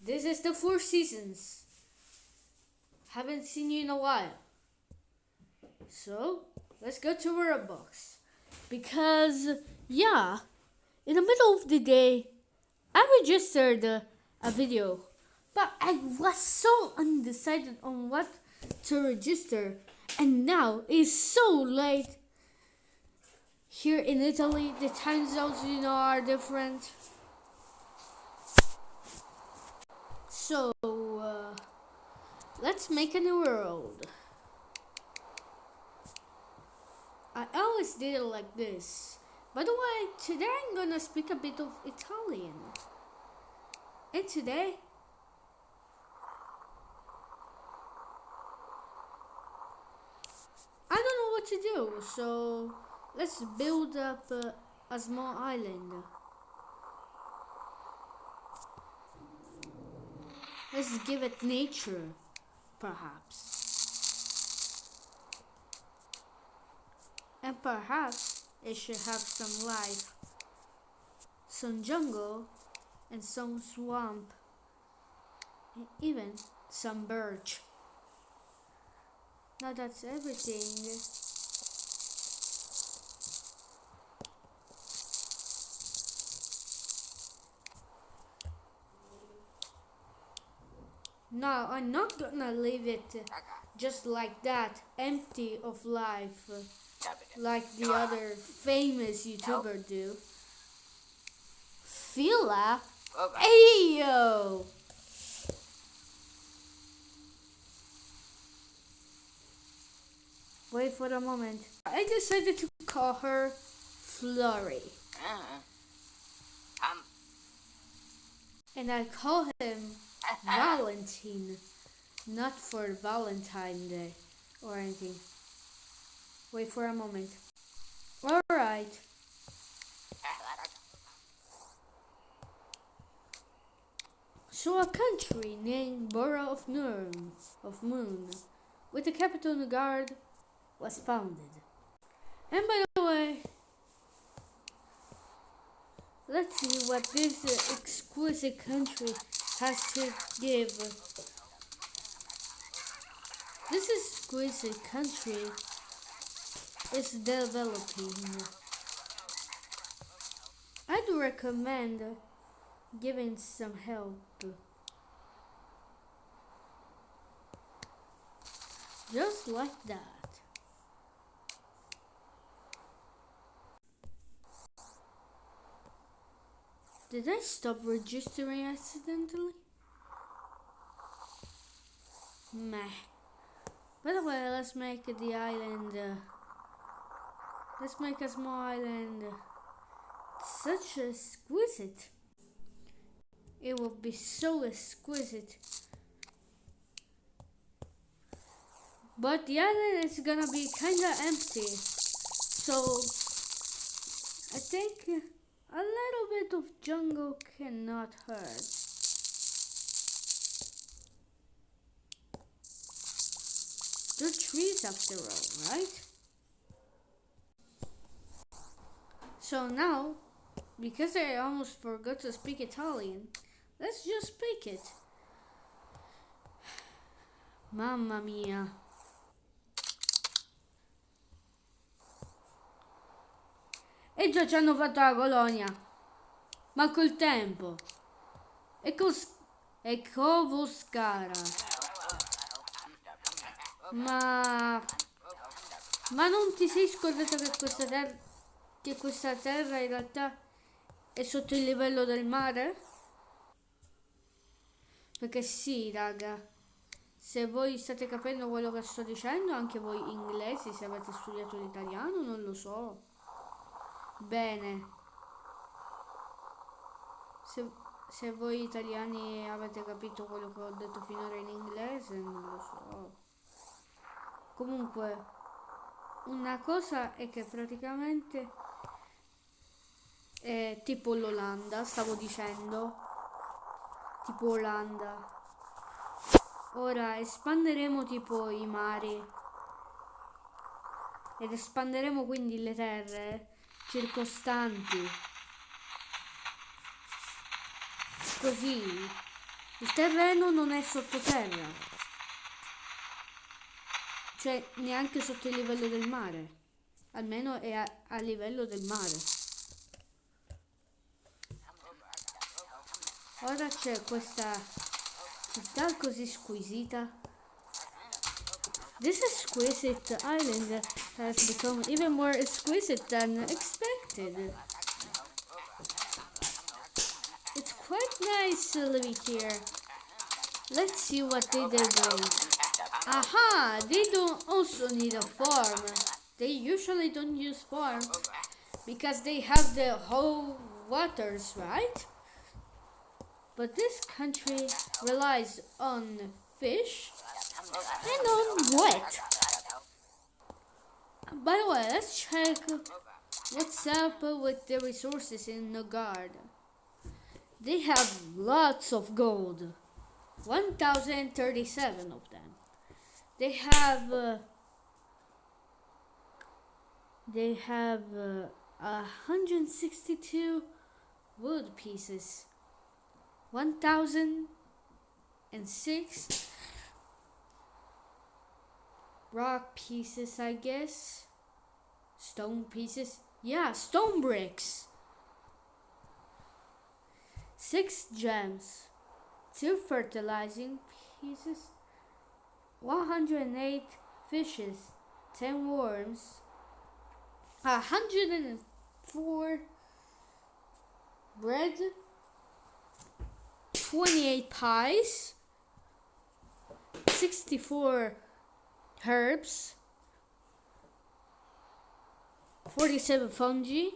This is the Four Seasons. Haven't seen you in a while. So, let's go to Roblox. Because, yeah, in the middle of the day, I registered a video. But I was so undecided on what to register. And now it's so late. Here in Italy, the time zones, are different. So, let's make a new world. I always did it like this. By the way, today I'm gonna speak a bit of Italian. And today, I don't know what to do, so let's build up a small island. Let's give it nature, perhaps. And perhaps it should have some life, some jungle, and some swamp, and even some birch. Now that's everything. Now I'm not gonna leave it just like that, empty of life, like the other famous YouTuber do. Fila? Ayo! Wait for a moment. I decided to call her Flurry. And I call him Valentine, not for Valentine Day or anything. Wait for a moment. Alright. So a country named Borough of Moon, with the capital Nugard, was founded. And by the way, let's see what this exquisite country has to give. This exquisite country is developing. I'd recommend giving some help. Just like that. Did I stop registering accidentally? Meh. By the way, let's make the island. Let's make a small island. Such exquisite. It will be so exquisite. But the island is gonna be kinda empty. So I think a little bit of jungle cannot hurt. They're trees after all, right? So now, because I almost forgot to speak Italian, let's just speak it. Mamma mia. E già ci hanno fatto la colonia. Ma col tempo. E Covoscara. Ma non ti sei scordato che questa terra in realtà è sotto il livello del mare? Perché sì, raga, se voi state capendo quello che sto dicendo, anche voi inglesi, se avete studiato l'italiano, non lo so. Bene. Se voi italiani avete capito quello che ho detto finora in inglese, non lo so. Comunque, una cosa è che praticamente è tipo l'Olanda, stavo dicendo. Tipo Olanda. Ora espanderemo tipo i mari ed espanderemo quindi le terre circostanti. Così Il terreno non è sottoterra, cioè neanche sotto il livello del mare, almeno è a livello del mare. Ora c'è questa città così squisita. This exquisite island has become even more exquisite than expected. It's quite nice living here. Let's see what they bring. Aha! They don't also need a farm. They usually don't use farm because they have the whole waters, right? But this country relies on fish and on wet. By the way, let's check what's up with the resources in Nogard. They have lots of gold. 1,037 of them. They have 162 wood pieces. 1,006 rock pieces, I guess. Stone pieces. Yeah, stone bricks. 6 gems. 2 fertilizing pieces. 108 fishes. 10 worms. 104 bread. 28 pies. 64 herbs. 47 fungi.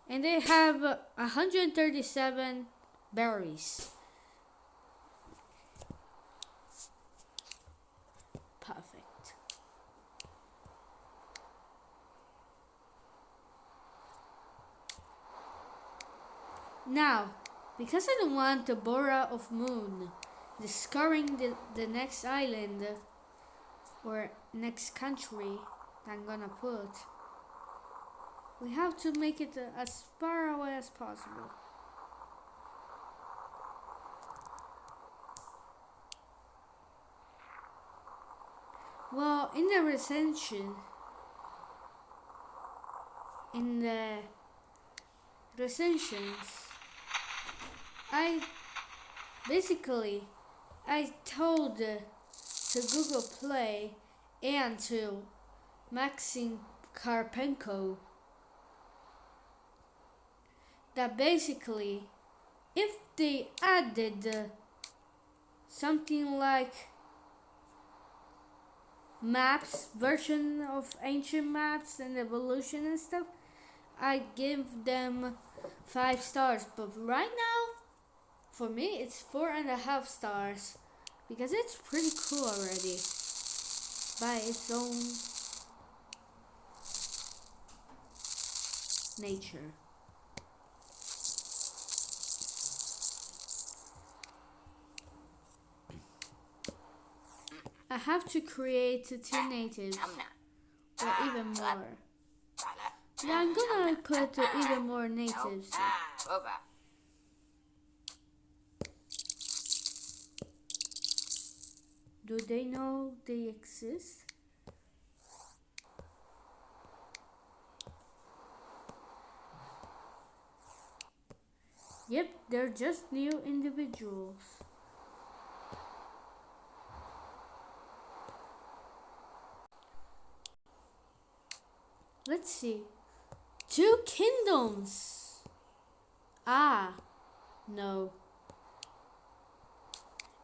And they have 137 berries. Perfect. Now, because I don't want the Bora of Moon discovering the next island or next country that I'm gonna put, we have to make it as far away as possible. Well, in the recensions, I told to Google Play and to Maxim Karpenko that basically if they added something like maps, version of ancient maps and evolution and stuff, I give them 5 stars. But right now, for me, it's 4.5 stars because it's pretty cool already by its own nature. I have to create 2 natives or even more. Yeah, I'm gonna put even more natives. Do they know they exist? Yep, they're just new individuals. Let's see. 2 kingdoms. Ah, no.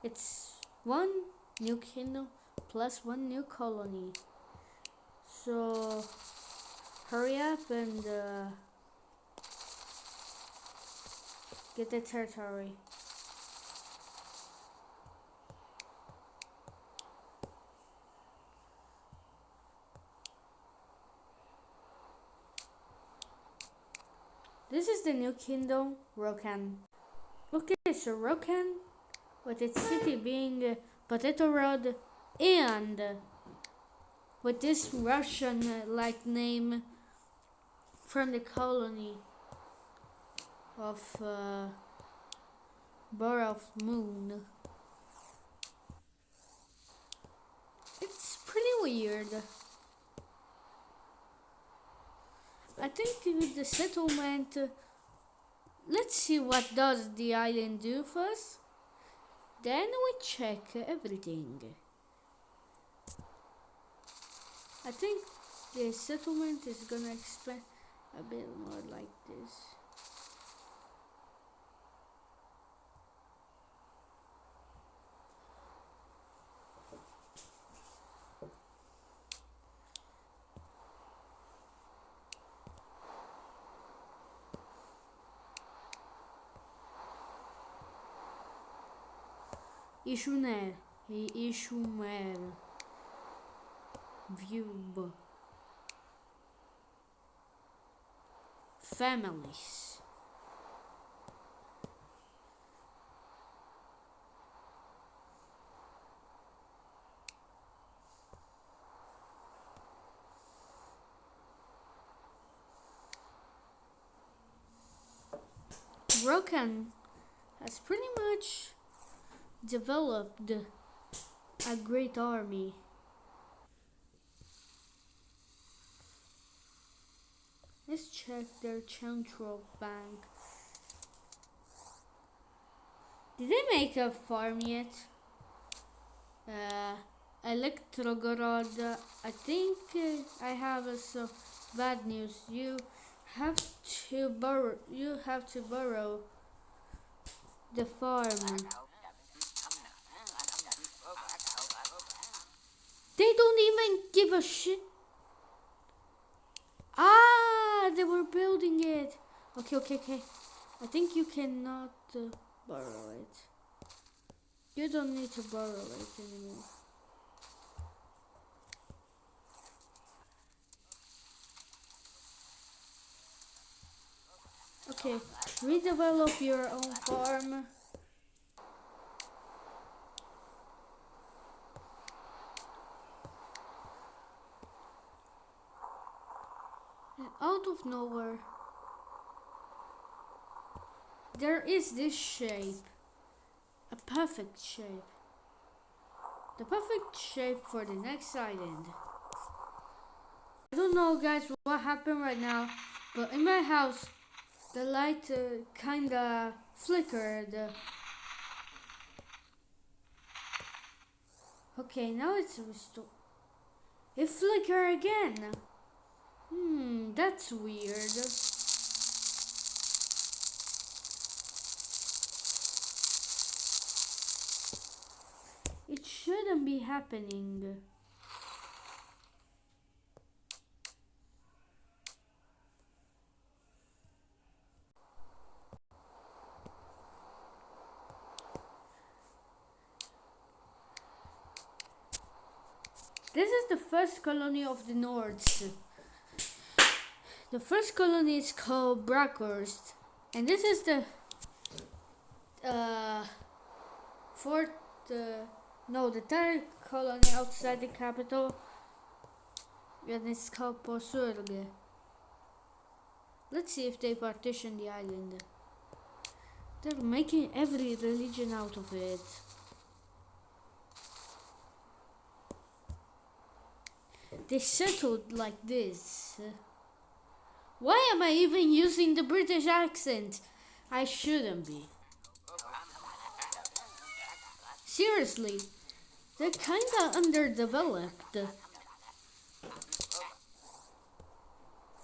It's 1 new kingdom plus 1 new colony. So hurry up and get the territory. This is the new kingdom, Rokan. Okay, so Rokan, with its city being Potato Road, and with this Russian-like name from the colony of Borough of Moon. It's pretty weird. I think the settlement. Let's see what does the island do first. Then we check everything. I think the settlement is gonna expand a bit more like this. Ishumer, view, families. Rokan has pretty much developed a great army. Let's check their central bank. Did they make a farm yet? Electrogorod, I think I have some bad news. You have to borrow the farm. They don't even give a shit. Ah, they were building it. Okay. I think you cannot borrow it. You don't need to borrow it anymore. Okay, redevelop your own farm. And out of nowhere, there is this shape. A perfect shape. The perfect shape for the next island. I don't know, guys, what happened right now, but in my house, the light kinda flickered. Okay, now it's restored. It flickered again. That's weird. It shouldn't be happening. This is the first colony of the Nords. The first colony is called Brackhurst, and this is the the third colony outside the capital, and it's called Posurge. Let's see if they partition the island. They're making every religion out of it. They settled like this. Why am I even using the British accent? I shouldn't be. Seriously, they're kinda underdeveloped.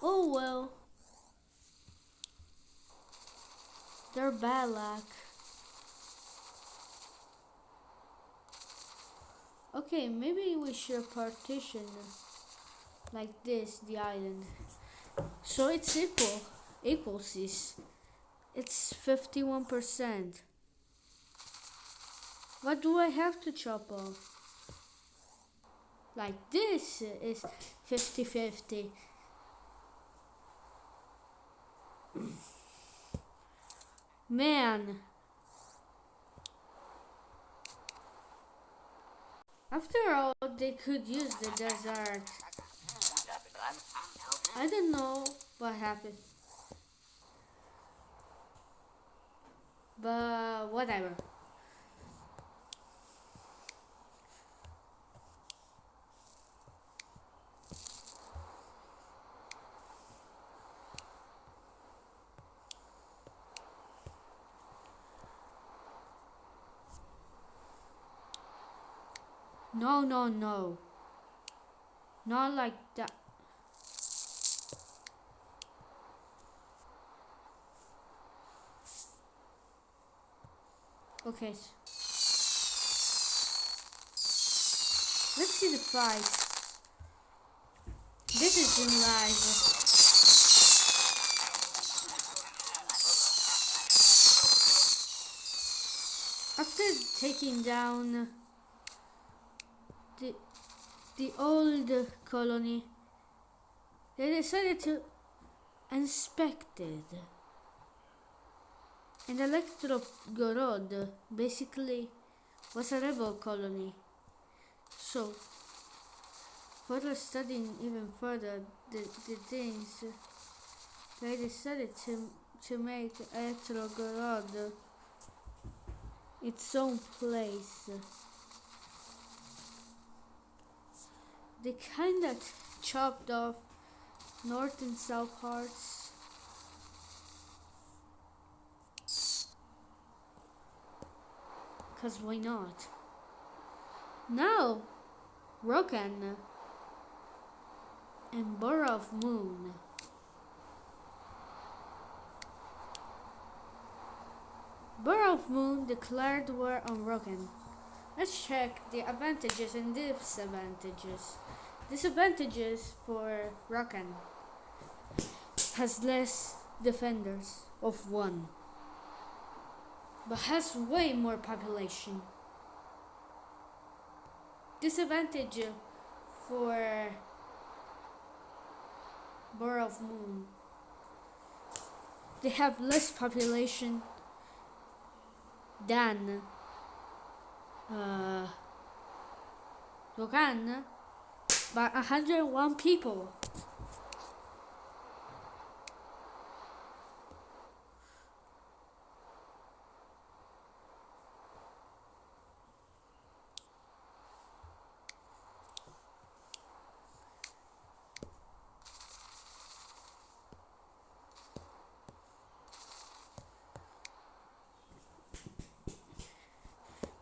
Oh well. They're bad luck. Okay, maybe we should partition like this the island. So it's equals this. It's 51%. What do I have to chop off? Like this is 50-50. Man. After all, they could use the desert. I don't know what happened. but whatever. No, no, no. Not like that. Okay. Let's see the fight. This is in live. After taking down the old colony, they decided to inspect it. And Electrogorod basically was a rebel colony. So, further studying even further the things, they decided to make Electrogorod its own place. They kinda chopped off north and south parts. Cause why not? Now, Rokan and Borough of Moon declared war on Rokan. Let's check the advantages and disadvantages. Disadvantages for Rokan: has less defenders of 1, but has way more population. Disadvantage for Borough of Moon: they have less population than Rokan, by 101 people.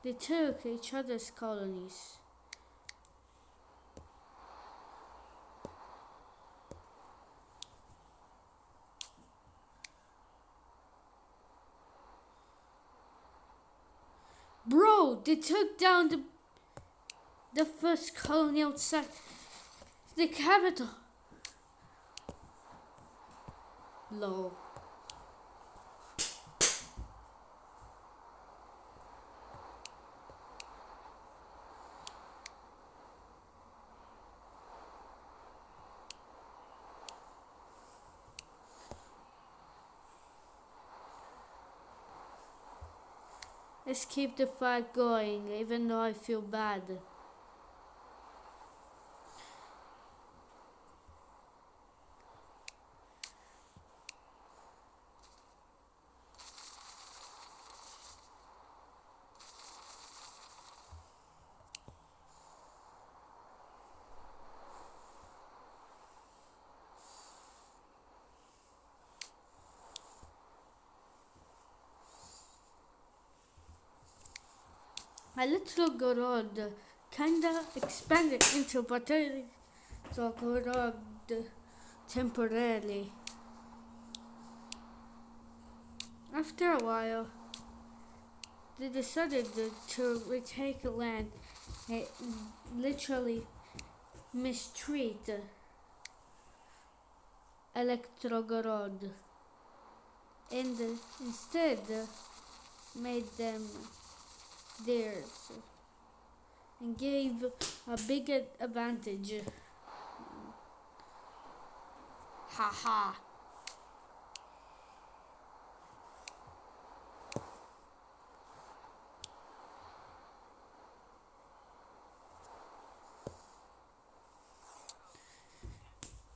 They took each other's colonies. Bro, they took down the first colony outside the capital. Low. Let's keep the fight going, even though I feel bad. Electrogorod kinda expanded into Electrogorod temporarily. After a while, they decided to retake land and literally mistreat Electrogorod, and instead made them theirs and gave a big advantage. Haha.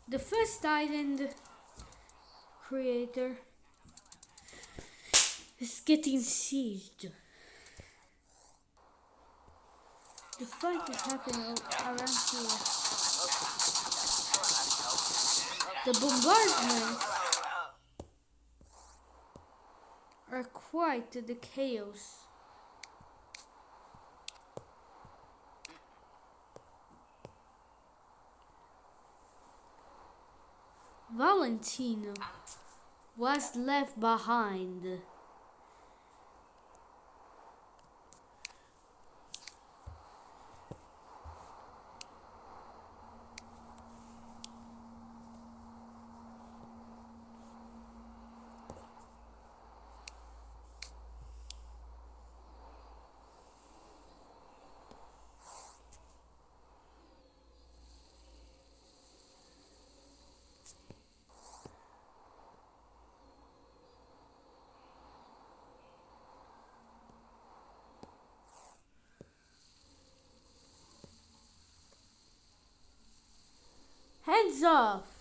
The first island creator is getting sieged. The fight is happening around here. The bombardments are quite the chaos. Valentino was left behind. Hands off!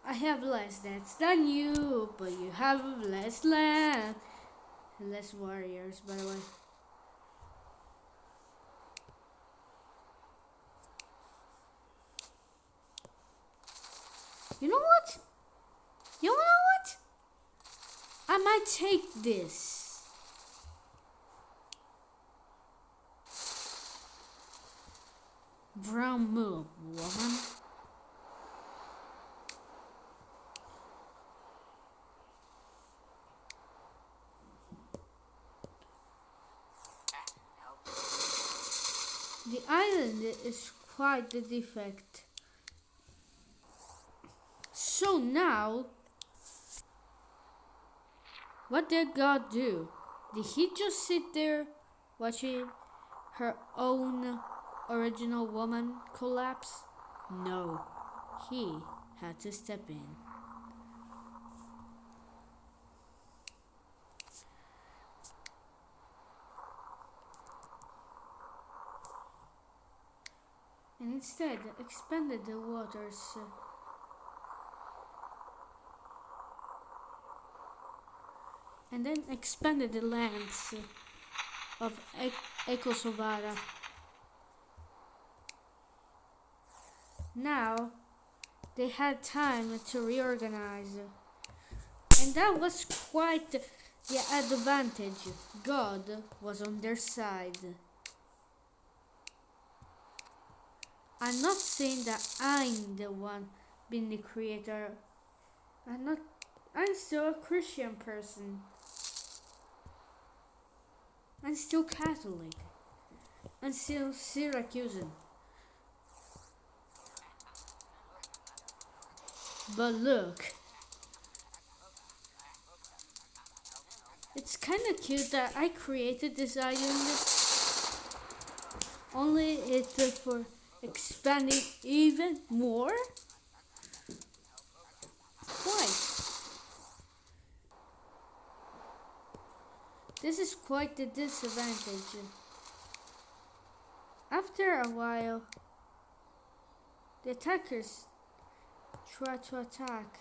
I have less stats than you, but you have less land. Less warriors, by the way. You know what? You know what? I might take this. Brown move, woman. The island is quite the defect. So now, what did God do? Did he just sit there watching her own original woman collapse? No, he had to step in. And instead expanded the waters. And then expanded the lands of Ecosovara. Now they had time to reorganize, and that was quite the advantage. God was on their side. I'm not saying that I'm the one being the creator. I'm still a Christian person. I'm still Catholic. I'm still Syracusan. But look, it's kinda cute that I created this island, only it's for expanding even more? Quite. This is quite the disadvantage. After a while, the attackers try to attack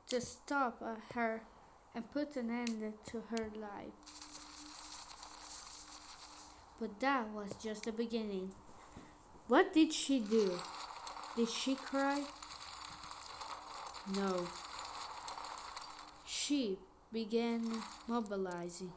to stop her and put an end to her life. But that was just the beginning. What did she do? Did she cry? No. She began mobilizing.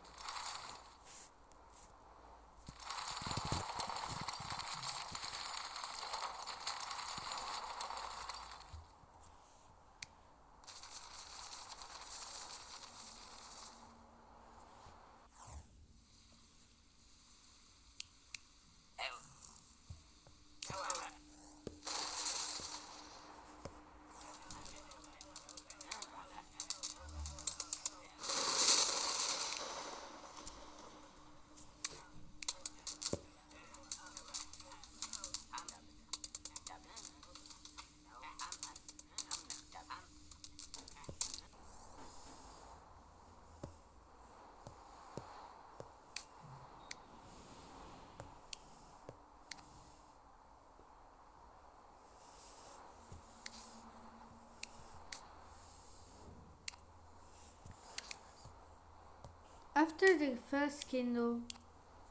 After the first kingdom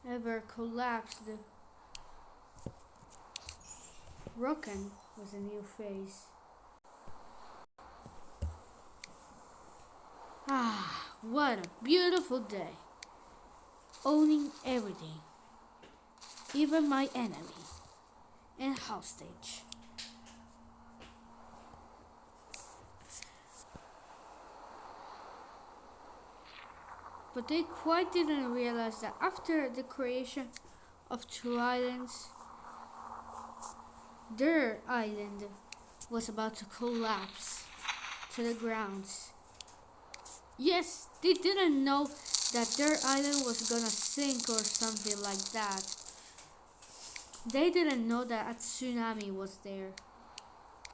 ever collapsed, Rokan was a new phase. Ah, what a beautiful day. Owning everything, even my enemy, and hostage. But they quite didn't realize that after the creation of two islands, their island was about to collapse to the grounds. Yes, they didn't know that their island was gonna sink or something like that. They didn't know that a tsunami was there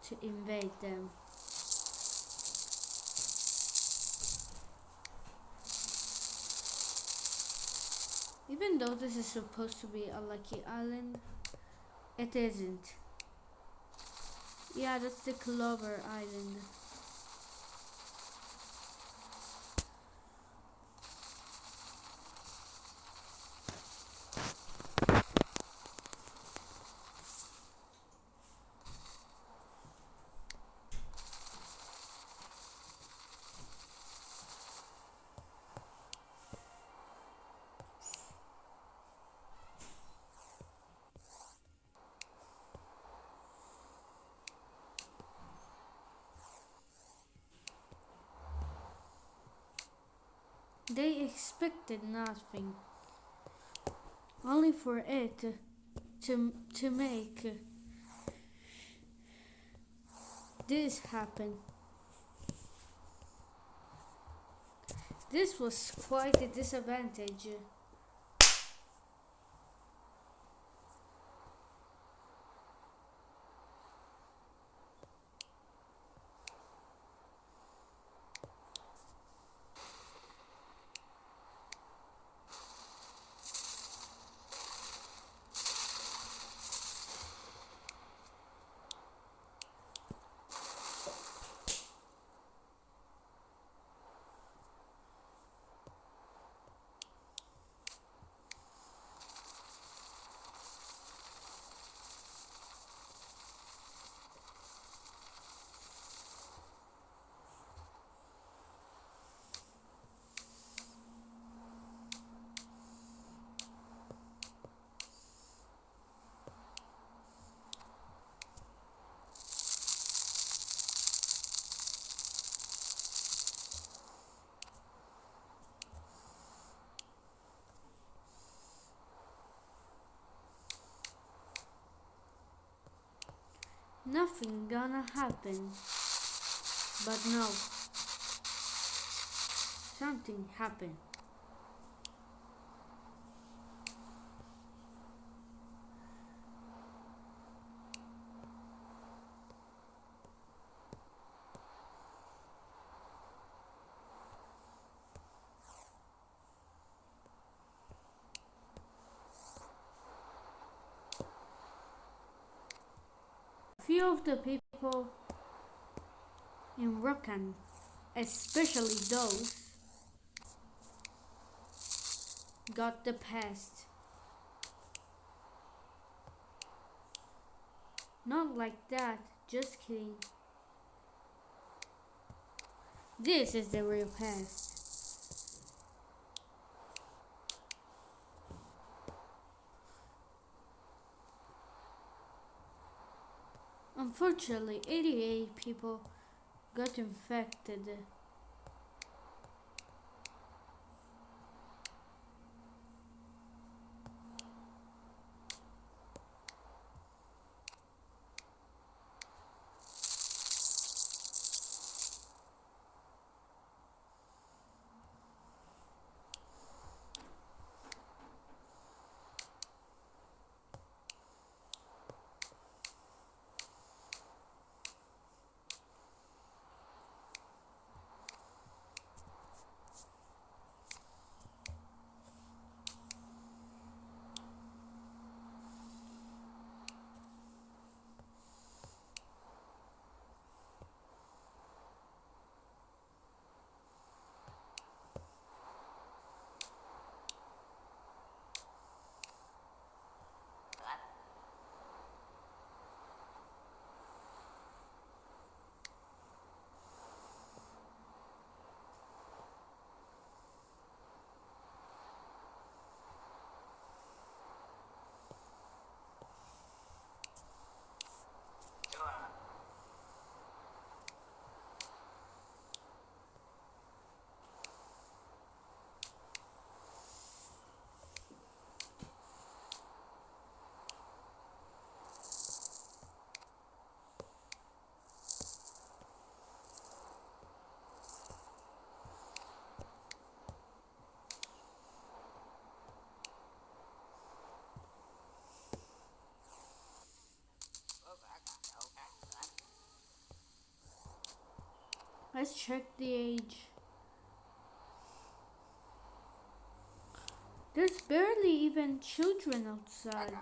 to invade them. Even though this is supposed to be a lucky island, it isn't. Yeah, that's the Clover Island. They expected nothing, only for it to make this happen. This was quite a disadvantage. Nothing gonna happen. But no, something happened. Few of the people in Rokan, especially those, got the pest. Not like that, just kidding. This is the real pest. Unfortunately, 88 people got infected. Let's check the age. There's barely even children outside.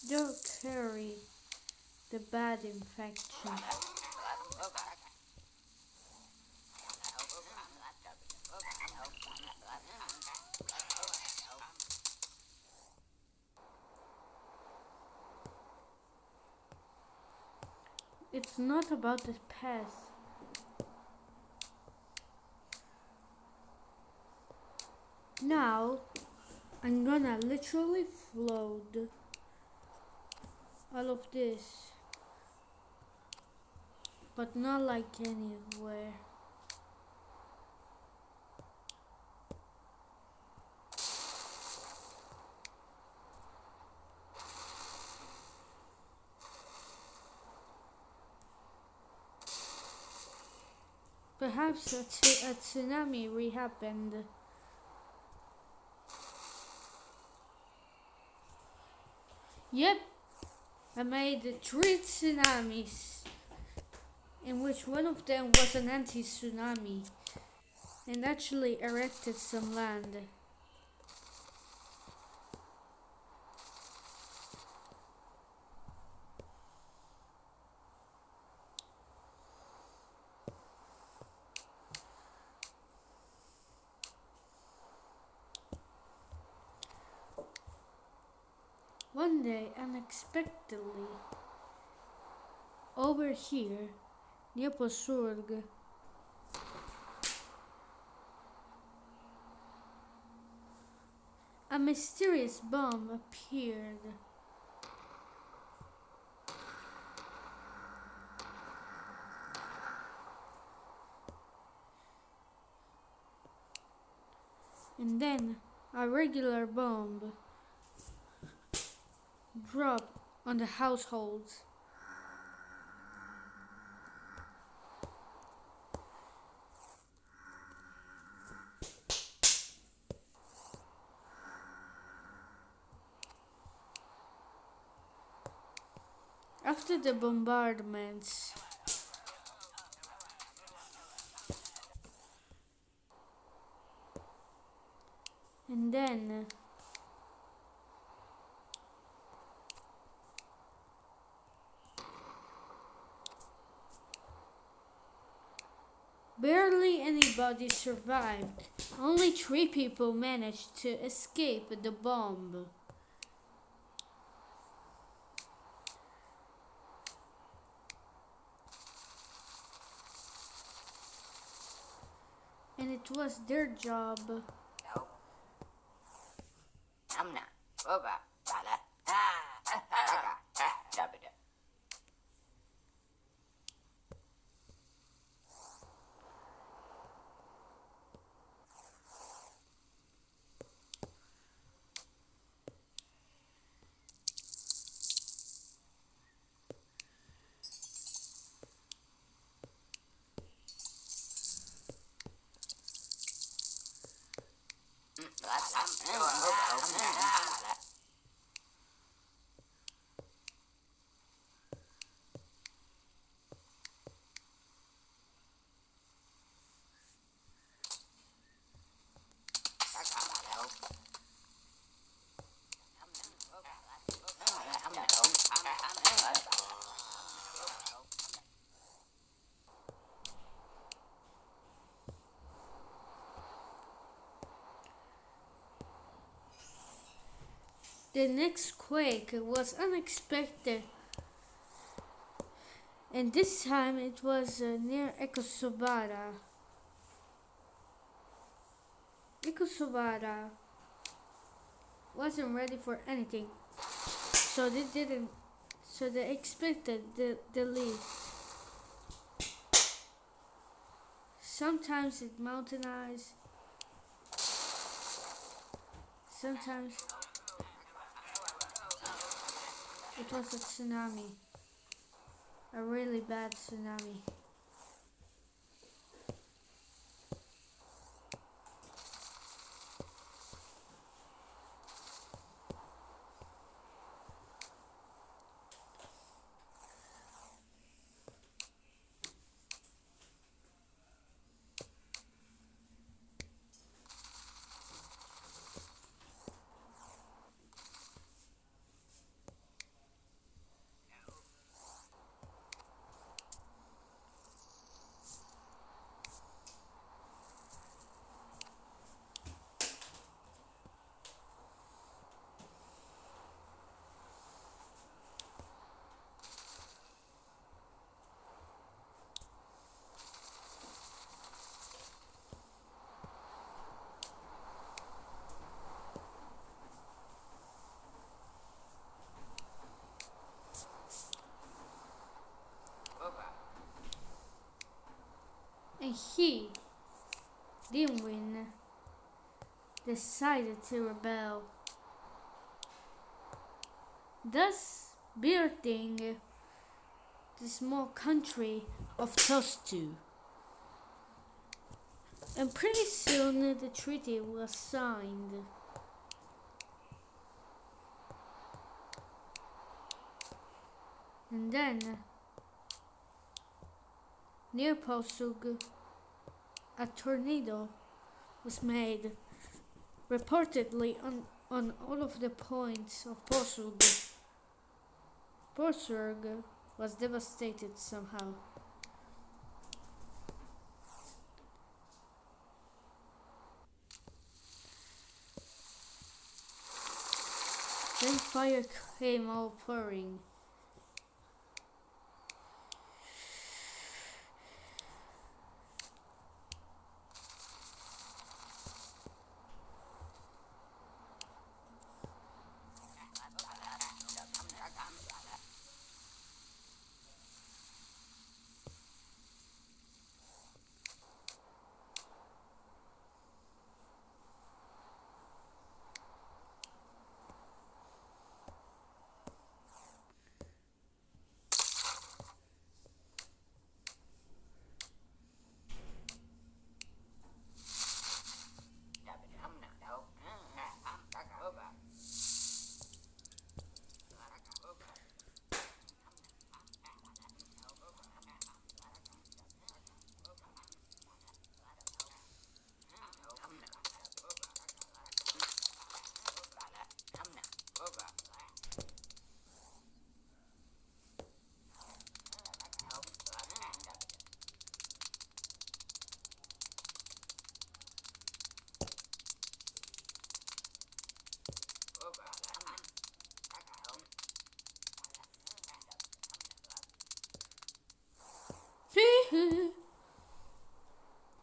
They'll carry the bad infection. It's not about the pest. Now, I'm gonna literally float all of this, but not like anywhere. Perhaps a tsunami re-happened. Yep, I made 3 tsunamis, in which one of them was an anti-tsunami, and actually erected some land. One day, unexpectedly, over here, near Posurg, a mysterious bomb appeared. And then a regular bomb dropped on the households. After the bombardments, and then barely anybody survived. Only 3 people managed to escape the bomb. And it was their job. The next quake was unexpected, and this time it was near Ekosobara. Ekosobara wasn't ready for anything, so they expected the least. Sometimes it mountainized, sometimes it was a tsunami, a really bad tsunami. he, Dinwin, decided to rebel, thus birthing the small country of Tostu. And pretty soon the treaty was signed. And then, near Posug, a tornado was made, reportedly on all of the points of Posug. Posug was devastated somehow. Then fire came all pouring.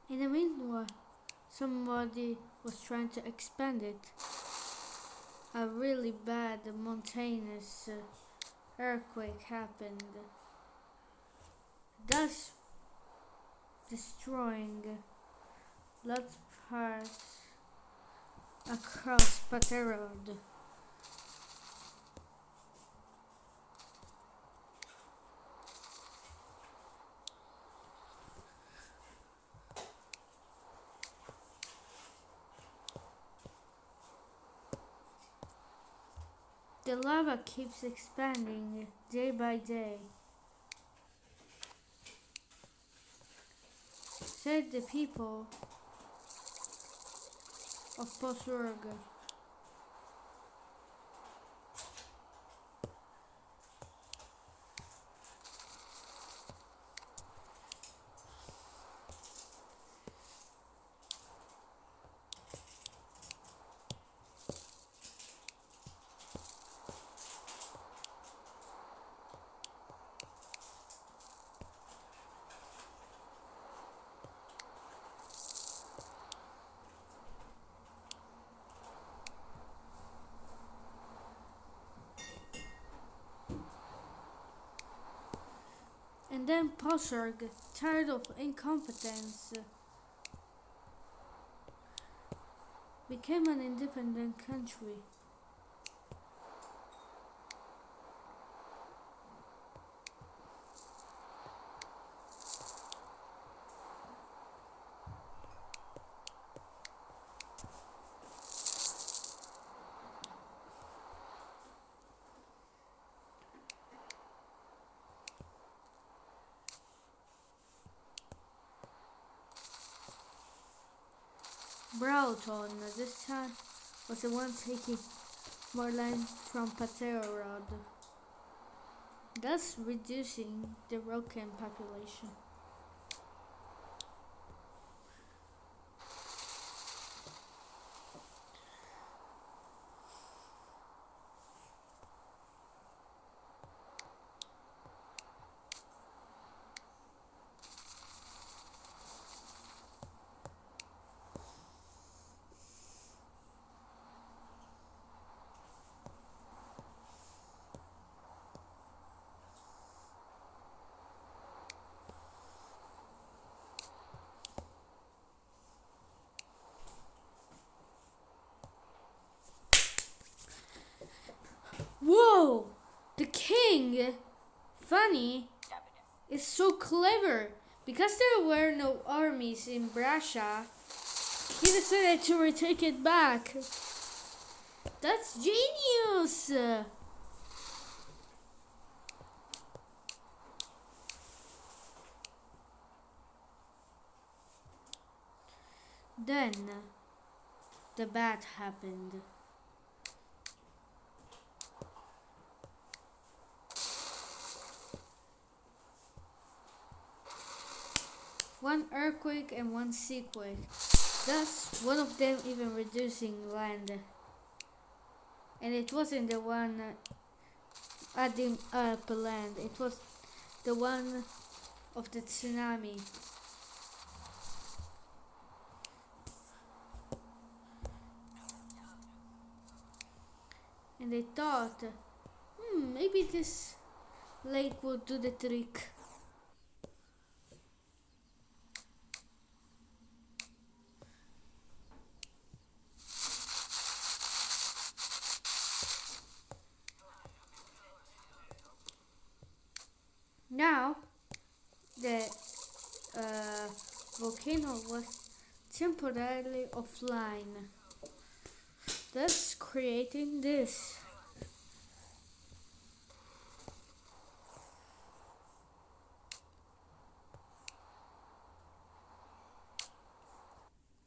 In the meanwhile, somebody was trying to expand it. A really bad mountainous earthquake happened, thus destroying lots of parts across Paterod. The lava keeps expanding day by day, said the people of Posurg. And then Posurg, tired of incompetence, became an independent country. Broughton this time was the one taking more land from Paterod, thus reducing the Rokan population. the king, Fanny, is so clever. Because there were no armies in Brasha, he decided to retake it back. That's genius! Then, the bad happened. One earthquake and one seaquake. Thus, one of them even reducing land. And it wasn't the one adding up land, it was the one of the tsunami. And they thought, maybe this lake will do the trick. Now, the volcano was temporarily offline, thus creating this.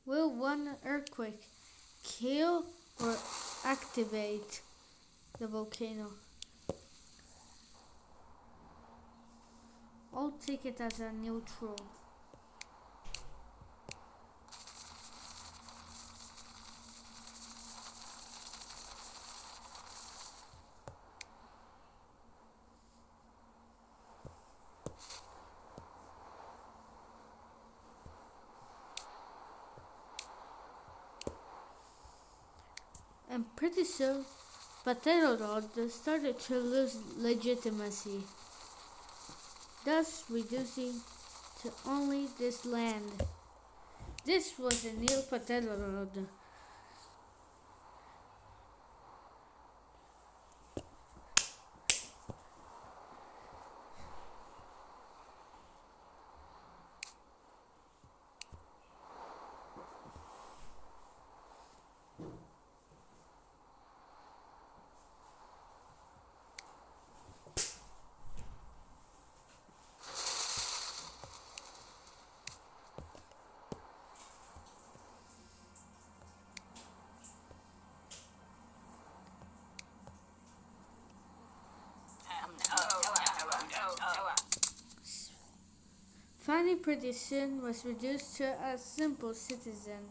Will one earthquake kill or activate the volcano? I'll take it as a neutral. And pretty soon, Paterorod started to lose legitimacy, thus reducing to only this land. This was a new Paterorod. Fanny pretty soon was reduced to a simple citizen.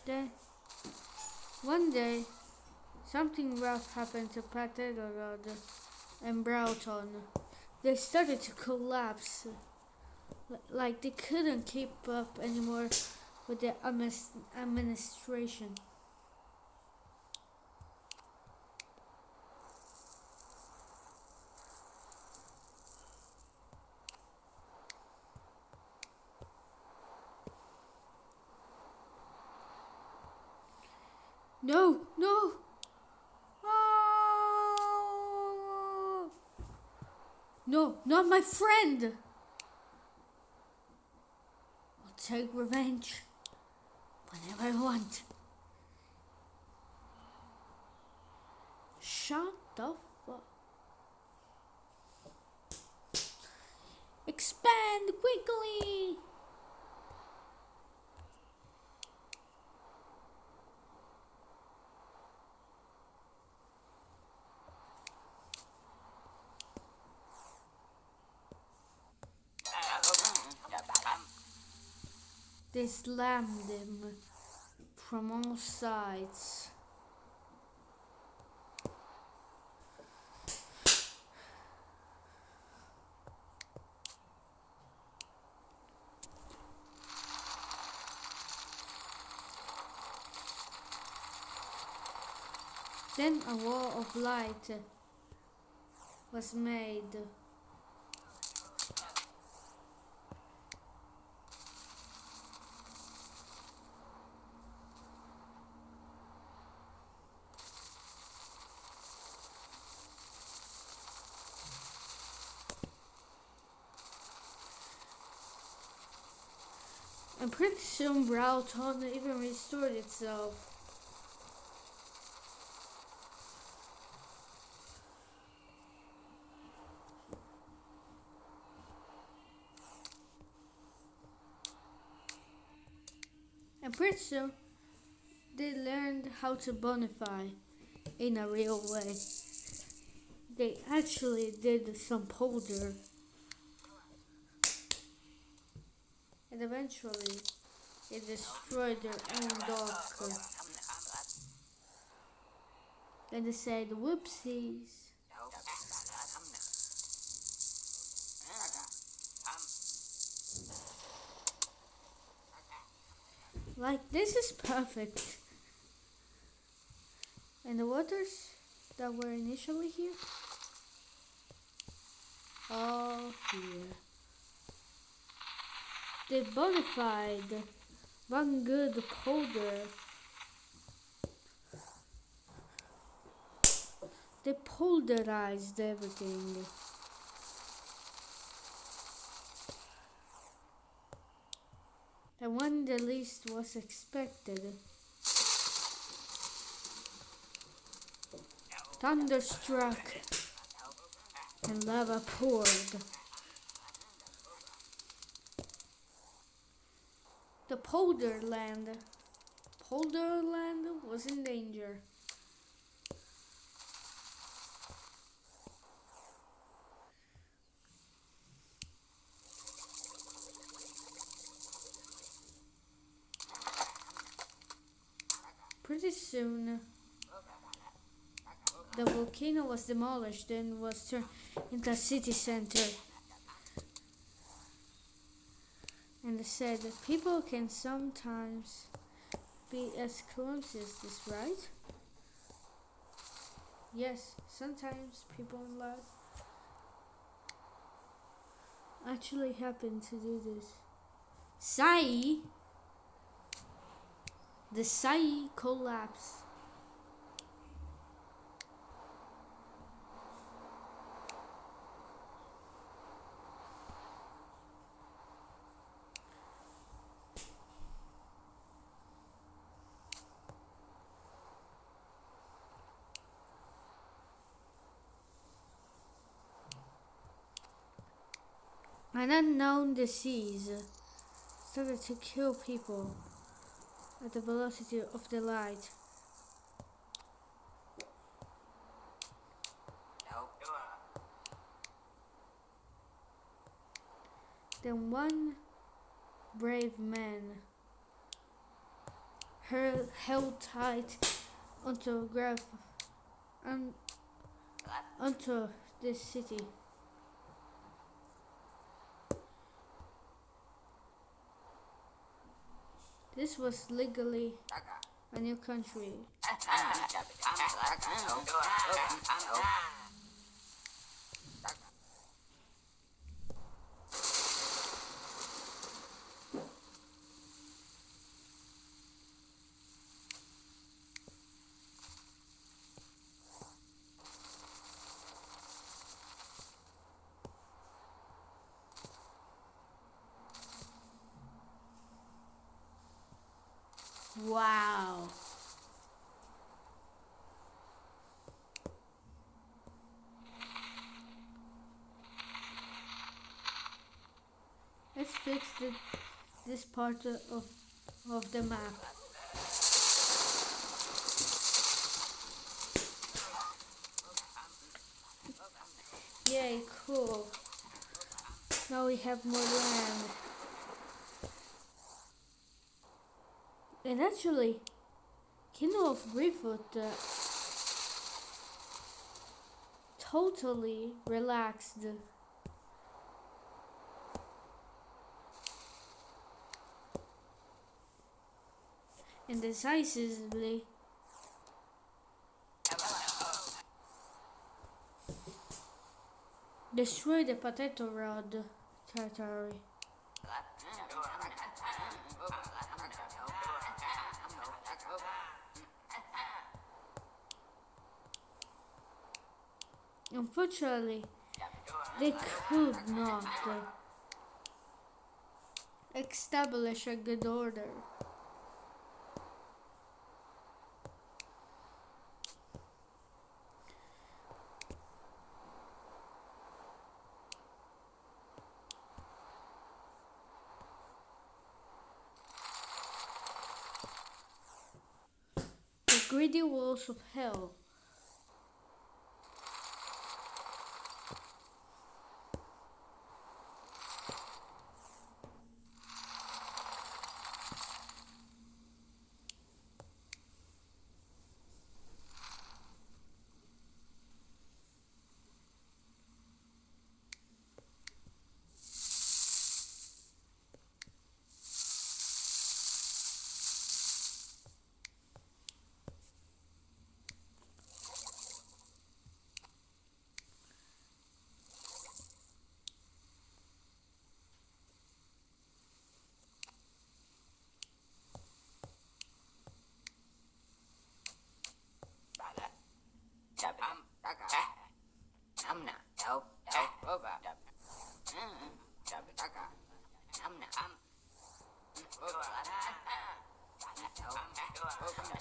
Then, one day, something rough happened to Paterorod and Broughton. They started to collapse, like they couldn't keep up anymore with the administration. No, no! Oh! No, not my friend! I'll take revenge whenever I want. Shut the fuck. Expand quickly! They slammed him from all sides. Then a wall of light was made. And pretty soon Brawlton even restored itself. And pretty soon they learned how to bonify in a real way. They actually did some powder. And eventually it destroyed their own dock. And they said, whoopsies. Like, this is perfect. And the waters that were initially here, all here. They bonified one good powder. They pulverized everything. And when the least was expected, thunder struck and lava poured. The Polderland was in danger. Pretty soon, the volcano was demolished and was turned into a city center. And they said that people can sometimes be as clumsy as this, right? Yes, sometimes people in life actually happen to do this. The Sai collapse. An unknown disease started to kill people at the velocity of the light. Then one brave man held tight onto onto this city. This was legally a new country. Wow. Let's fix this part of the map. Yay, cool. Now we have more land. And actually, Kingdom of Greyfoot totally relaxed and decisively destroyed the Potato Rod territory. Unfortunately, they could not establish a good order. The greedy walls of hell.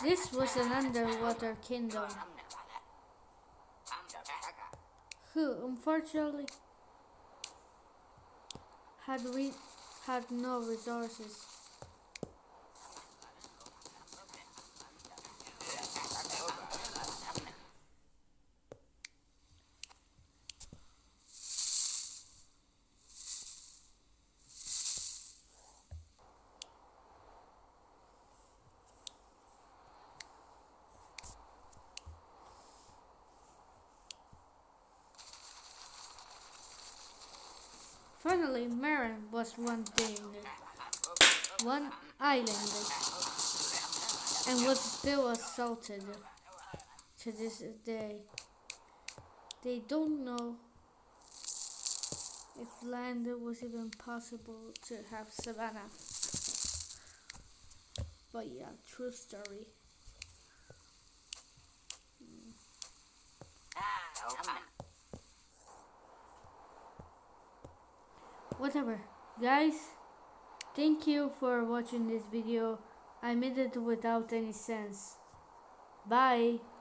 This was an underwater kingdom who, unfortunately, had no resources. Finally, Marin was one island, and was still assaulted to this day. They don't know if land was even possible to have savannah. But yeah, true story. Whatever. Guys, thank you for watching this video. I made it without any sense. Bye.